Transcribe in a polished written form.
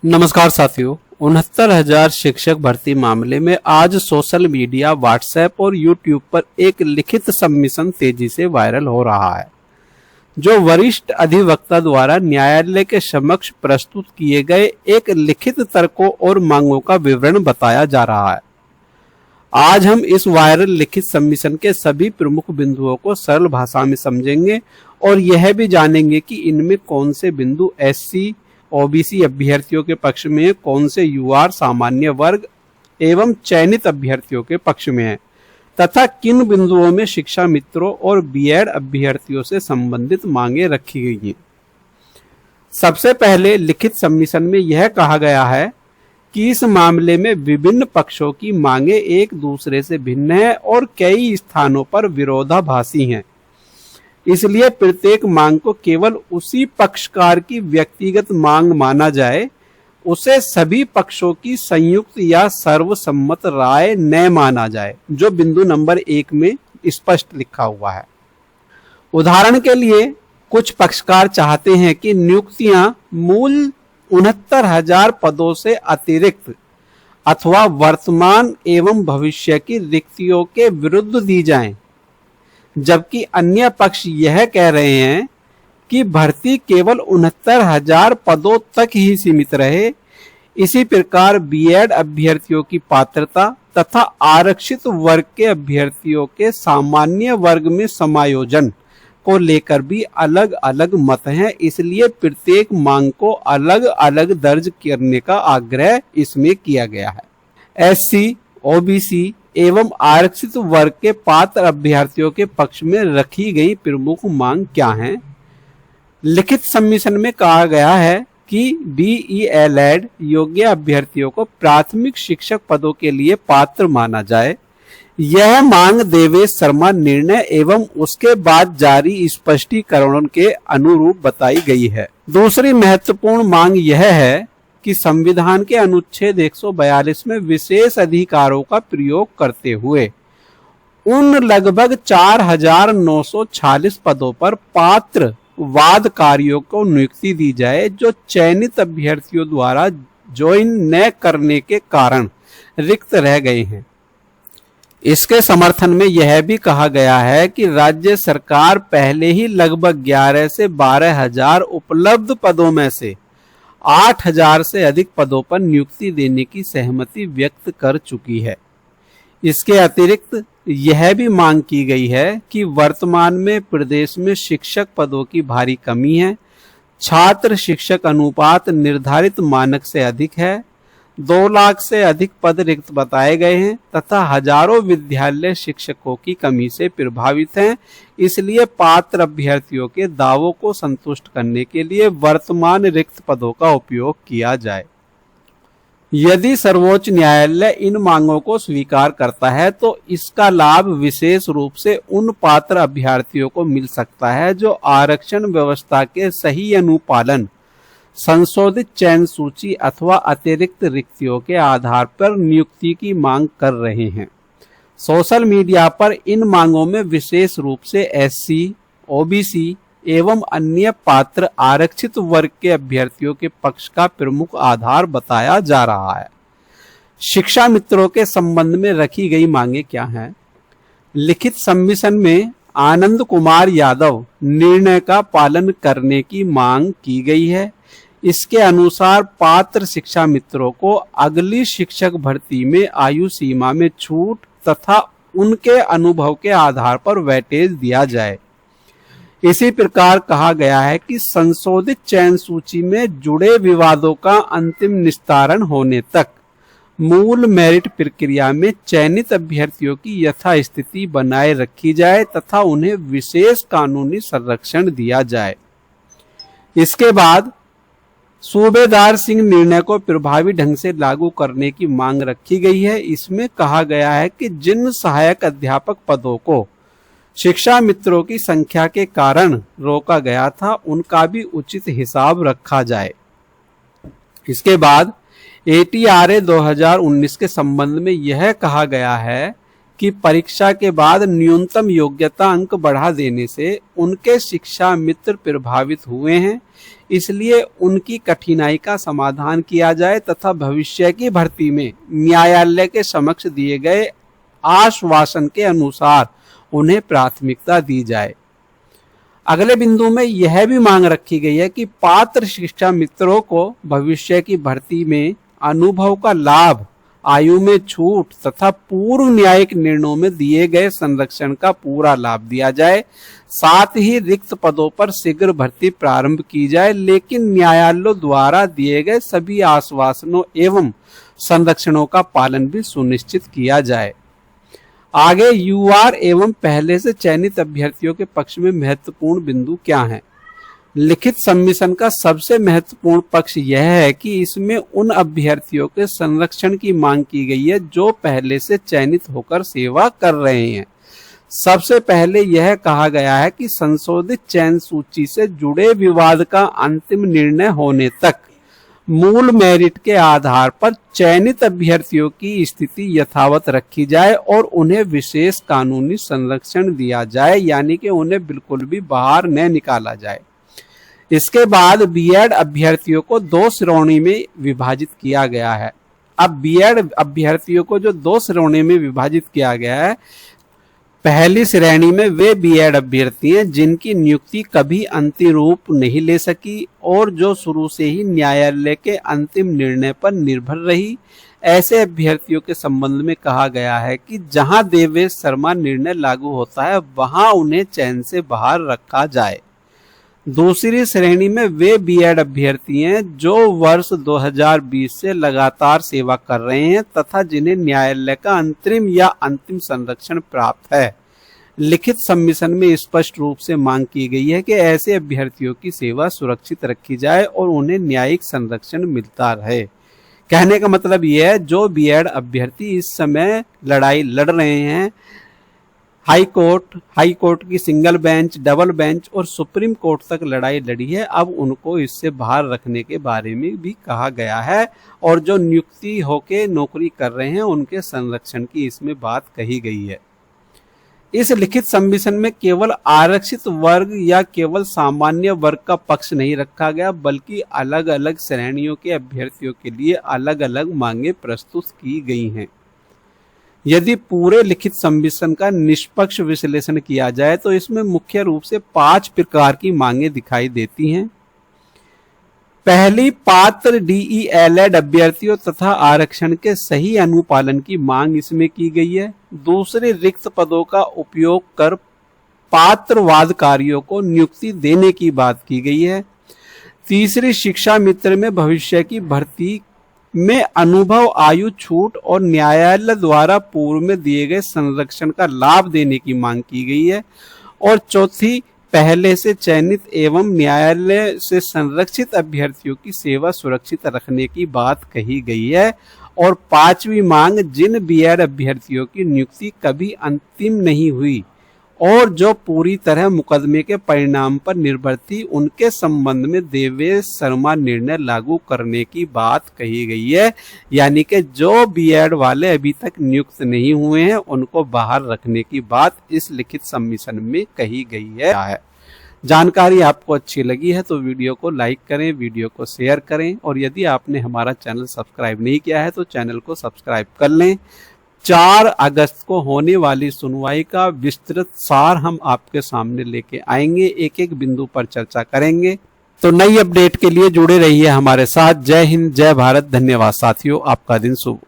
नमस्कार साथियों। 69,000 शिक्षक भर्ती मामले में आज सोशल मीडिया, व्हाट्सएप और यूट्यूब पर एक लिखित सबमिशन तेजी से वायरल हो रहा है, जो वरिष्ठ अधिवक्ता द्वारा न्यायालय के समक्ष प्रस्तुत किए गए एक लिखित तर्कों और मांगों का विवरण बताया जा रहा है। आज हम इस वायरल लिखित सबमिशन के सभी प्रमुख बिंदुओं को सरल भाषा में समझेंगे और यह भी जानेंगे कि इनमें कौन से बिंदु एससी ओबीसी अभ्यर्थियों के पक्ष में, कौन से यूआर सामान्य वर्ग एवं चयनित अभ्यर्थियों के पक्ष में है तथा किन बिंदुओं में शिक्षा मित्रों और बीएड अभ्यर्थियों से संबंधित मांगे रखी गई हैं। सबसे पहले लिखित सबमिशन में यह कहा गया है कि इस मामले में विभिन्न पक्षों की मांगे एक दूसरे से भिन्न है और कई स्थानों पर विरोधाभासी हैं। इसलिए प्रत्येक मांग को केवल उसी पक्षकार की व्यक्तिगत मांग माना जाए, उसे सभी पक्षों की संयुक्त या सर्वसम्मत राय न माना जाए, जो बिंदु नंबर 1 में स्पष्ट लिखा हुआ है। उदाहरण के लिए कुछ पक्षकार चाहते हैं कि नियुक्तियां मूल 69,000 पदों से अतिरिक्त अथवा वर्तमान एवं भविष्य की रिक्तियों के विरुद्ध दी जाएं, जबकि अन्य पक्ष यह कह रहे हैं कि भर्ती केवल 69,000 पदों तक ही सीमित रहे। इसी प्रकार बीएड अभ्यर्थियों की पात्रता तथा आरक्षित वर्ग के अभ्यर्थियों के सामान्य वर्ग में समायोजन को लेकर भी अलग अलग मत हैं। इसलिए प्रत्येक मांग को अलग अलग दर्ज करने का आग्रह इसमें किया गया है। एससी, ओबीसी एवं आरक्षित वर्ग के पात्र अभ्यर्थियों के पक्ष में रखी गई प्रमुख मांग क्या है? लिखित सबमिशन में कहा गया है कि डीईएलएड योग्य अभ्यर्थियों को प्राथमिक शिक्षक पदों के लिए पात्र माना जाए। यह मांग देवेश शर्मा निर्णय एवं उसके बाद जारी स्पष्टीकरणों के अनुरूप बताई गई है। दूसरी महत्वपूर्ण मांग यह है कि संविधान के अनुच्छेद 142 में विशेष अधिकारों का प्रयोग करते हुए उन लगभग 4,946 पदों पर पात्र वादकारियों को नियुक्ति दी जाए, जो चयनित अभ्यर्थियों द्वारा ज्वाइन न करने के कारण रिक्त रह गए हैं। इसके समर्थन में यह भी कहा गया है कि राज्य सरकार पहले ही लगभग 11 से 12,000 उपलब्ध पदों में से 8,000 से अधिक पदों पर नियुक्ति देने की सहमति व्यक्त कर चुकी है। इसके अतिरिक्त यह भी मांग की गई है कि वर्तमान में प्रदेश में शिक्षक पदों की भारी कमी है, छात्र शिक्षक अनुपात निर्धारित मानक से अधिक है, 2 लाख से अधिक पद रिक्त बताए गए हैं तथा हजारों विद्यालय शिक्षकों की कमी से प्रभावित हैं। इसलिए पात्र अभ्यर्थियों के दावों को संतुष्ट करने के लिए वर्तमान रिक्त पदों का उपयोग किया जाए। यदि सर्वोच्च न्यायालय इन मांगों को स्वीकार करता है तो इसका लाभ विशेष रूप से उन पात्र अभ्यर्थियों को मिल सकता है जो आरक्षण व्यवस्था के सही अनुपालन, संशोधित चयन सूची अथवा अतिरिक्त रिक्तियों के आधार पर नियुक्ति की मांग कर रहे हैं। सोशल मीडिया पर इन मांगों में विशेष रूप से एससी, ओबीसी एवं अन्य पात्र आरक्षित वर्ग के अभ्यर्थियों के पक्ष का प्रमुख आधार बताया जा रहा है। शिक्षा मित्रों के संबंध में रखी गई मांगे क्या हैं? लिखित सबमिशन में आनंद कुमार यादव निर्णय का पालन करने की मांग की गई है। इसके अनुसार पात्र शिक्षा मित्रों को अगली शिक्षक भर्ती में आयु सीमा में छूट तथा उनके अनुभव के आधार पर वेटेज दिया जाए। इसी प्रकार कहा गया है कि संशोधित चयन सूची में जुड़े विवादों का अंतिम निस्तारण होने तक मूल मेरिट प्रक्रिया में चयनित अभ्यर्थियों की यथास्थिति बनाए रखी जाए तथा उन्हें विशेष कानूनी संरक्षण दिया जाए। इसके बाद सूबेदार सिंह निर्णय को प्रभावी ढंग से लागू करने की मांग रखी गई है। इसमें कहा गया है कि जिन सहायक अध्यापक पदों को शिक्षा मित्रों की संख्या के कारण रोका गया था, उनका भी उचित हिसाब रखा जाए। इसके बाद एटीआरए 2019 के संबंध में यह कहा गया है कि परीक्षा के बाद न्यूनतम योग्यता अंक बढ़ा देने से उनके शिक्षा मित्र प्रभावित हुए हैं। इसलिए उनकी कठिनाई का समाधान किया जाए तथा भविष्य की भर्ती में न्यायालय के समक्ष दिए गए आश्वासन के अनुसार उन्हें प्राथमिकता दी जाए। अगले बिंदु में यह भी मांग रखी गई है कि पात्र शिक्षा मित्रों को भविष्य की भर्ती में अनुभव का लाभ, आयु में छूट तथा पूर्व न्यायिक निर्णयों में दिए गए संरक्षण का पूरा लाभ दिया जाए। साथ ही रिक्त पदों पर शीघ्र भर्ती प्रारंभ की जाए, लेकिन न्यायालयों द्वारा दिए गए सभी आश्वासनों एवं संरक्षणों का पालन भी सुनिश्चित किया जाए। आगे यूआर एवं पहले से चयनित अभ्यर्थियों के पक्ष में महत्वपूर्ण बिंदु क्या हैं? लिखित सबमिशन का सबसे महत्वपूर्ण पक्ष यह है कि इसमें उन अभ्यर्थियों के संरक्षण की मांग की गई है जो पहले से चयनित होकर सेवा कर रहे हैं। सबसे पहले यह कहा गया है कि संशोधित चयन सूची से जुड़े विवाद का अंतिम निर्णय होने तक मूल मेरिट के आधार पर चयनित अभ्यर्थियों की स्थिति यथावत रखी जाए और उन्हें विशेष कानूनी संरक्षण दिया जाए, यानी कि उन्हें बिल्कुल भी बाहर न निकाला जाए। इसके बाद बीएड अभ्यर्थियों को 2 श्रेणी में विभाजित किया गया है। अब बीएड अभ्यर्थियों को जो 2 श्रेणी में विभाजित किया गया है, पहली श्रेणी में वे बीएड अभ्यर्थी हैं जिनकी नियुक्ति कभी अंतिम रूप नहीं ले सकी और जो शुरू से ही न्यायालय के अंतिम निर्णय पर निर्भर रही। ऐसे अभ्यर्थियों के संबंध में कहा गया है कि जहां देवेश शर्मा निर्णय लागू होता है वहां उन्हें चयन से बाहर रखा जाए। दूसरी श्रेणी में वे बीएड अभ्यर्थी हैं जो वर्ष 2020 से लगातार सेवा कर रहे हैं तथा जिन्हें न्यायालय का अंतरिम या अंतिम संरक्षण प्राप्त है। लिखित सबमिशन में स्पष्ट रूप से मांग की गई है कि ऐसे अभ्यर्थियों की सेवा सुरक्षित रखी जाए और उन्हें न्यायिक संरक्षण मिलता रहे। कहने का मतलब यह है, जो बीएड अभ्यर्थी इस समय लड़ाई लड़ रहे हैं, हाई कोर्ट की सिंगल बेंच, डबल बेंच और सुप्रीम कोर्ट तक लड़ाई लड़ी है, अब उनको इससे बाहर रखने के बारे में भी कहा गया है और जो नियुक्ति होके नौकरी कर रहे हैं उनके संरक्षण की इसमें बात कही गई है। इस लिखित सबमिशन में केवल आरक्षित वर्ग या केवल सामान्य वर्ग का पक्ष नहीं रखा गया, बल्कि अलग अलग श्रेणियों के अभ्यर्थियों के लिए अलग अलग मांगे प्रस्तुत की गई हैं। यदि पूरे लिखित सबमिशन का निष्पक्ष विश्लेषण किया जाए तो इसमें मुख्य रूप से 5 प्रकार की मांगे दिखाई देती हैं। पहली, पात्र डीईएलएड अभ्यर्थियों तथा आरक्षण के सही अनुपालन की मांग इसमें की गई है। दूसरे, रिक्त पदों का उपयोग कर पात्र वादकारियों को नियुक्ति देने की बात की गई है। तीसरी, शिक्षा मित्र में भविष्य की भर्ती में अनुभव, आयु, छूट और न्यायालय द्वारा पूर्व में दिए गए संरक्षण का लाभ देने की मांग की गई है। और चौथी, पहले से चयनित एवं न्यायालय से संरक्षित अभ्यर्थियों की सेवा सुरक्षित रखने की बात कही गई है। और 5वीं मांग, जिन बीएड अभ्यर्थियों की नियुक्ति कभी अंतिम नहीं हुई और जो पूरी तरह मुकदमे के परिणाम पर निर्भर थी, उनके संबंध में देवेश शर्मा निर्णय लागू करने की बात कही गई है। यानी कि जो बीएड वाले अभी तक नियुक्त नहीं हुए हैं उनको बाहर रखने की बात इस लिखित सबमिशन में कही गई है। जानकारी आपको अच्छी लगी है तो वीडियो को लाइक करें, वीडियो को शेयर करें और यदि आपने हमारा चैनल सब्सक्राइब नहीं किया है तो चैनल को सब्सक्राइब कर लें। 4 अगस्त को होने वाली सुनवाई का विस्तृत सार हम आपके सामने लेके आएंगे, एक एक बिंदु पर चर्चा करेंगे। तो नई अपडेट के लिए जुड़े रहिए हमारे साथ। जय हिंद, जय भारत, धन्यवाद साथियों, आपका दिन शुभ।